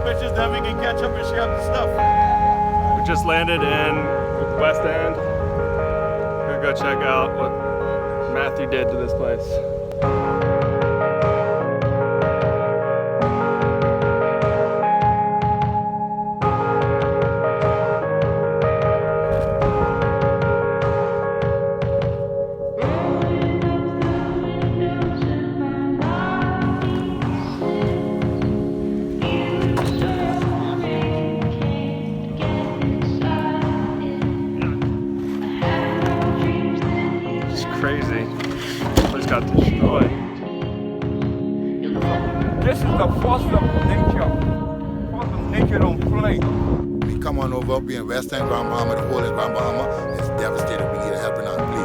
bitches, then we can catch up and share the stuff. We just landed in West End. We're gonna go check out what Matthew did to this place. Crazy. Place got destroyed. This is the force of nature. Force of nature don't play. We come on over, be in West End, Grand Bahama, the whole of Grand Bahama. It's devastated. We need a helping hand.